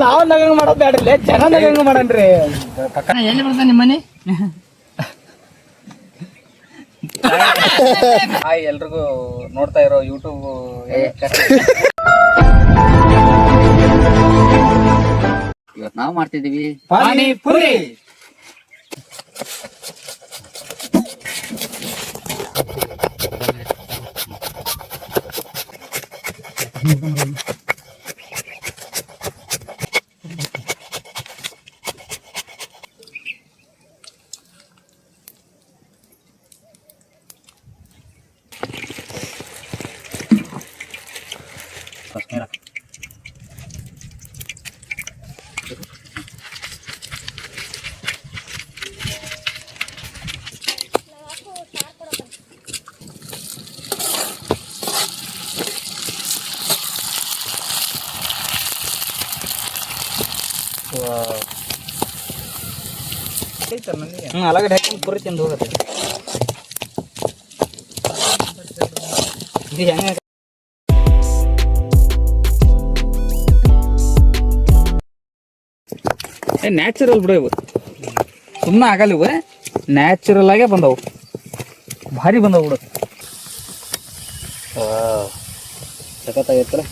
ನಾವ್ ನಗಂಗ್ ಮಾಡೋದ್ ಬ್ಯಾಡ್ರಿ, ಜನ ನಗಂಗ್ ಮಾಡನ್ರಿ. ಎಲ್ಲಿ ಬರ್ತಾನೆ ನಿಮ್ಮ ಮನೆ? ಹಾಯ್ ಎಲ್ರಿಗೂ ನೋಡ್ತಾ ಇರೋ ಯೂಟ್ಯೂಬ್ ಇವತ್ತು ನಾವು ಮಾಡ್ತಿದೀವಿ ಪಾನಿಪುರಿ. ಅಲಗಡೆ ಹಾಕಿ ಪುರಿ ತಿಂದು ಹೋಗುತ್ತೆ. ಇದು ಹೆಂಗ ನ್ಯಾಚುರಲ್ ಬಿಡು, ಇವು ಸುಮ್ಮನೆ ಆಗಲ್ಲ, ಇವು ನ್ಯಾಚುರಲ್ ಆಗೇ ಬಂದವು, ಭಾರಿ ಬಂದವು ಬಿಡು. ಸಖತ್ತಾಗಿರ್ತಲ್ಲ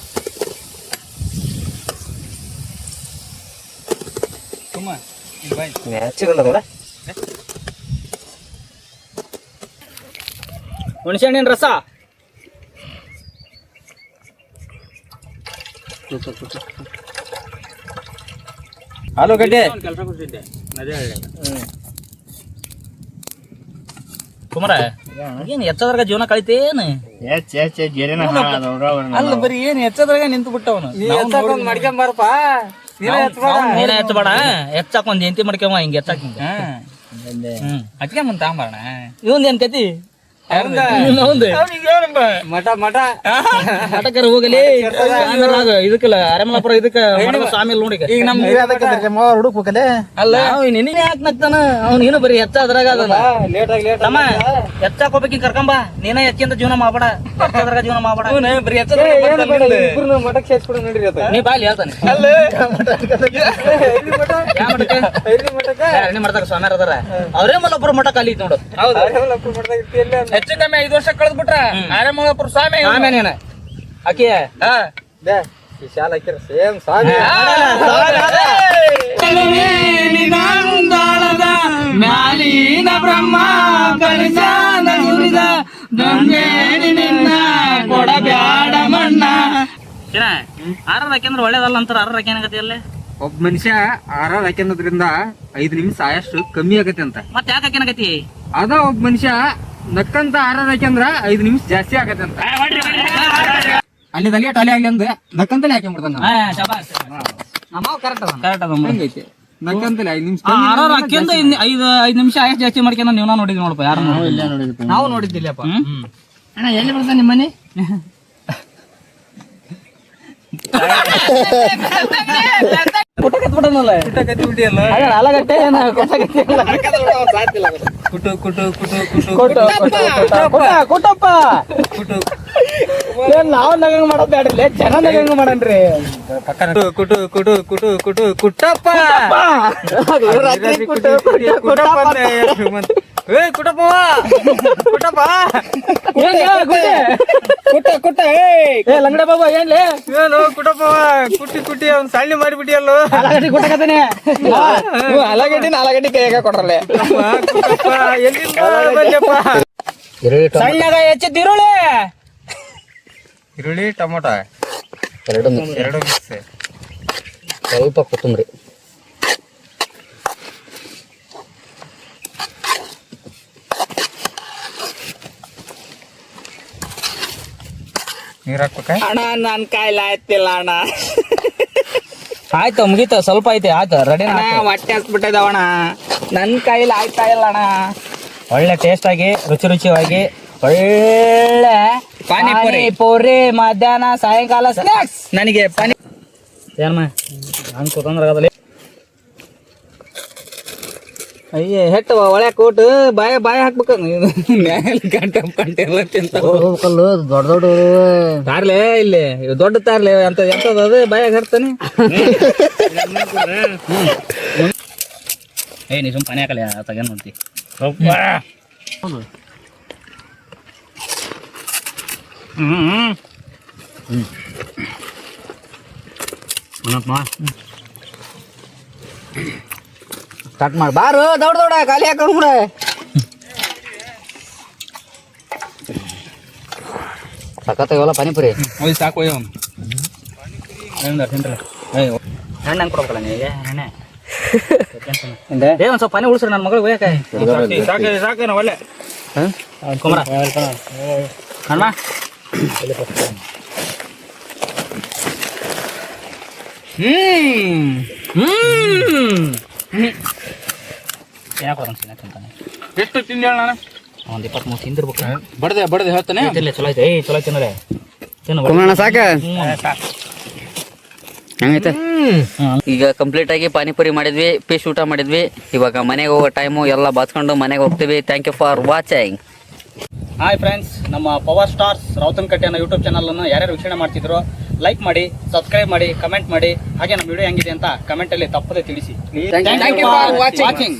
ನ್ಯಾಚುರಲ್ ಅದ. ಹುಣಸೆಹಣ್ಣಿನ ರಸ ಆಲೂಗಡ್ಡೆ ಕುಮಾರ ಏನ್ ಎಚ್ಚದ್ರಾಗ ಜೀವನ ಕಳಿತೇನು? ಅಲ್ಲ ಬರೀ ಏನ್ ಎಚ್ಚದ್ರಾಗ ನಿಂತು ಬಿಟ್ಟವನು. ಮಾಡ್ಕೊಂಬಾರಪ್ಪ, ನೀನ ಎಚ್ಚಬೇಡ, ಎಚ್ಚಾಕೊಂದ್ ಜಯಂತಿ ಮಾಡ್ಕೊಂಬ, ಹಿಂಗ ಎಚ್ಚಾಕ ಹಚ್ಕೊಂಬಂತ ತಾಂಬಾರಣ. ಇವಂದ ಏನ್ ಕತಿ ಮಠ ಮಠ ಮಠಕರ ಹೋಗಲಿ. ಇದಕ್ಕಲ್ಲ ಅರೆಮಲಾಪುರ ಇದಕ್ಕ ಸ್ವಾಮಿ ನೋಡಿ ಈಗ ನಮ್ ಹುಡುಕ್ಬೇಕಲ್ಲೇ. ಅಲ್ಲ ನಿನ್ನೆ ಯಾಕೆ ನಗ್ತಾನ ಅವ್ನ ಏನು ಬರೀ ಹೆಚ್ಚ ಅದ್ರಾಗ ಅದಲ್ಲ. ತಮ್ಮ ಹೆಚ್ಚಾಕ್ ಹೋಗ್ಬೇಕಿ ಕರ್ಕೊಂಬ, ನೀನ ಹೆಚ್ಚಿಂದ ಜೀವನ ಮಾಡ್ಬೇಡ, ಹೆಚ್ಚದ್ರಾಗ ಜೀವನ ಮಾಡ್ಬೇಡ. ಬರೀ ಮಠಕ್ಕೆ ಸೇರ್ಸ್ಬಿಡ ನೋಡ್ರಿ. ನೀ ಬಾಲಿ ಹೇಳ್ತಾನೆ ಮಾಡ್ತಾರ ಸ್ವಾಮ್ಯಾರ ಅದಾರ, ಅವರೇ ಮಲಾಪುರ ಮಠ ಖಾಲಿ ನೋಡು. ಹೆಚ್ಚು ಕಮ್ಮಿ 5 ವರ್ಷ ಕಳೆದ್ಬಿಟ್ರ ಆರೇಮಲಾಪುರ ಸ್ವಾಮಿ ಆಮೇನ ಆಕಿ ಶಾಲ ಹಾಕಿರ ಸೇಮ್ ಸ್ವಾಮಿ. ಮ್ಯಾಲಿನ ಬ್ರಹ್ಮ ಕಲಿಸಾನ ನುಡಿದ ನಿನ್ನ ಕೊಡಬ್ಯಾಡ ಮಣ್ಣ. ಆರ ಹಾಕ್ಯಂದ್ರ ಒಳ್ಳೇದಲ್ಲ ಅಂತಾರ. ಆರ ಹಾಕ್ಯಾನಗತಿ ಅಲ್ಲೇ ಒಬ್ಬ ಮನುಷ್ಯ ಆರಾರ್ ಹಾಕ್ಯನ್ನೋದ್ರಿಂದ 5 ನಿಮಿಷ ಆಯಷ್ಟು ಕಮ್ಮಿ ಆಗತ್ತೆ ಅಂತ. ಮತ್ತೆ ಯಾಕೆ ಹಾಕ್ಯಾನಗತಿ? ಅದ ಒಬ್ಬ ಮನುಷ್ಯ ನಕ್ಕಂತ ಆರಾರ್ ಹಾಕ್ಯಂದ್ರ 5 ನಿಮಿಷ ಜಾಸ್ತಿ ಆಗತ್ತೆ ಅಂತ. ಅಲ್ಲಿ ತಲೆ ಆಗ್ಲಿ ಅಂದ ನಕ್ಕಂತಲೇ ಹಾಕ್ಯಂಬಿಡ್ತಾನ. ಕರೆಕ್ಟ್ ಅದ ಹಂಗೈತಿ. ನಕ್ಕಂತಲೇ 5 ನಿಮಿಷ ಹಾಕ್ಯಂದ 5 ನಿಮಿಷ ಆಯಸ್ ಜಾಸ್ತಿ ಮಾಡ್ಕೊಂಡ ನೀವು ನೋಡಿದ್ವಿ ನೋಡಪ್ಪ. ಯಾರು ನಾವು ನೋಡಿದ್ದಿಲ್ಲಪ್ಪ. ಅಣ್ಣ ಎಲ್ಲಿ ಬರ್ತಾನೆ ನಿಮ್ಮ ಮನೆ? ನಾವ್ ನಗಂಗ್ ಮಾಡೋದ್ ಬ್ಯಾಡ್ರಿ, ಜನ ನಗಂಗ್ ಮಾಡನ್ರಿ. ಕುಟ್ಟಪ್ಪ ಲಂಗಡ ಬಾಬಾ ಏನ್ಲೇ ಏನು ಕುಟಪ್ಪ ಕುಟ್ಟಿ ಅವ್ನ್ ಸಣ್ಣ ಮಾಡಿಬಿಟ್ಟಿಯಲ್ಲೋ. ಆಲಗಡ್ಡಿ ಕೊಟ್ಟಕತ್ತಾನೆ. ಆಲಗಡ್ಡಿ ಕೈಯಾಗ ಕೊಡ್ರಲ್ಲ. ಸಣ್ಣಗ ಹೆಚ್ಚಿದ ಈರುಳ್ಳಿ ಟೊಮೊಟೊ ಎರಡು ಮಿಕ್ಸ್, ಸ್ವಲ್ಪ ಕೊತ್ತಂಬರಿ, ನೀರ್ ಹಾಕ್ಬೇಕ? ಅಣ್ಣ ನನ್ ಕಾಯಿಲೆ ಆಯ್ತಿಲ್ಲ ಅಣ್ಣ. ಆಯ್ತು ಮುಗೀತ, ಸ್ವಲ್ಪ ಐತೆ, ಆಯ್ತು ರೆಡಿ. ಹೊಟ್ಟೆ ಹಸ್ಬಿಟ್ಟಿದವಣ, ನನ್ ಕೈಲಿ ಆಯ್ತಾ ಇಲ್ಲ ಅಣ್ಣ. ಒಳ್ಳೆ ಟೇಸ್ಟ್ ಆಗಿ ರುಚಿಯಾಗಿ ಒಳ್ಳೆ ಪಾನಿಪುರಿ ಮಧ್ಯಾಹ್ನ ಸಾಯಂಕಾಲ ಸ್ನಾಕ್ಸ್. ನನಗೆ ಪಾನಿ ಏನಮ್ಮ ಹಂಗೆ ಕೊತ್ತಂದ್ರೆ ಆಗದಲ್ಲಿ ಅಯ್ಯ ಹೆಟ್ಟ ಒಳ್ಳೆ ಕೋಟ್ ಬಾಯ ಹಾಕ್ಬೇಕು ಕಂಟೆ ಎಲ್ಲ ತಿಂತ ಹೋಗ್ಬೇಕಲ್ಲು ದೊಡ್ಡ ದೊಡ್ಡ ತಾರ್ಲೆ ಇಲ್ಲಿ ದೊಡ್ಡ ತಾರ್ಲೆ ಅಂತ ಎಂತದ ಅದು ಬಾಯಾಗ ಹಾಕ್ತಾನೆ ಏ ನೀ ಸುಮ್ ಪನಿ ಹಾಕಲ್ಲ ತಗನ್ ನೋಡ್ತಿ ಕಟ್ ಮಾಡಿ ಬಾರು ದೊಡ್ಡ ದೊಡ್ಡ ಖಾಲಿ ಹಾಕೊಂಡ್ ಸಖತ್ತಾಗಲ್ಲ ಪಾನಿಪುರಿ ಸಾಕು ಹೆಣ್ಣು ಹಂಗೆ ಕೊಡ್ಬೇಕಲ್ಲ ನೀಗೆ ಎಣ್ಣೆ ಒಂದ್ ಸ್ವಲ್ಪ ಪನಿ ಉಳಿಸ್ರಿ ನನ್ನ ಮಗಳು ಹೋಯಕಾಯಿ ಸಾಕು ಒಳ್ಳೆ ಕುಮಾರ ಅಣ್ಣ ಎಷ್ಟು ತಿಂದ ಹೇಳ ನಾನು ಒಂದು 23 ತಿಂದಿರ್ಬೇಕು ಬಡದೆ ಹೇಳ್ತಾನೆ ಚಲೋ ಐತೆ ಚಲೋ ತಿನ್ನಲೆ ಕುಮಾರಣ್ಣ ಸಾಕ ಹೆಂಗೈತೆ ಈಗ ಕಂಪ್ಲೀಟ್ ಆಗಿ ಪಾನಿಪುರಿ ಮಾಡಿದ್ವಿ, ಫಿಶ್ ಊಟ ಮಾಡಿದ್ವಿ. ಇವಾಗ ಮನೆಗೆ ಹೋಗೋ ಟೈಮು ಎಲ್ಲ ಬಾಚ್ಕೊಂಡು ಮನೆಗೆ ಹೋಗ್ತೀವಿ. Thank you for watching. Hi friends, ನಮ್ಮ ಪವರ್ ಸ್ಟಾರ್ಸ್ ರಾವುತನಕಟ್ಟೆ ಅನ್ನೋ ಯೂಟ್ಯೂಬ್ ಚಾನಲ್ ಅನ್ನು ಯಾರ್ಯಾರು ವೀಕ್ಷಣೆ ಮಾಡ್ತಿದ್ರು ಲೈಕ್ ಮಾಡಿ, ಸಬ್ಸ್ಕ್ರೈಬ್ ಮಾಡಿ, ಕಮೆಂಟ್ ಮಾಡಿ, ಹಾಗೆ ನಮ್ಮ ವಿಡಿಯೋ ಹೆಂಗಿದೆ ಅಂತ ಕಮೆಂಟ್ ಅಲ್ಲಿ ತಪ್ಪದೆ ತಿಳಿಸಿ. Thank you for watching.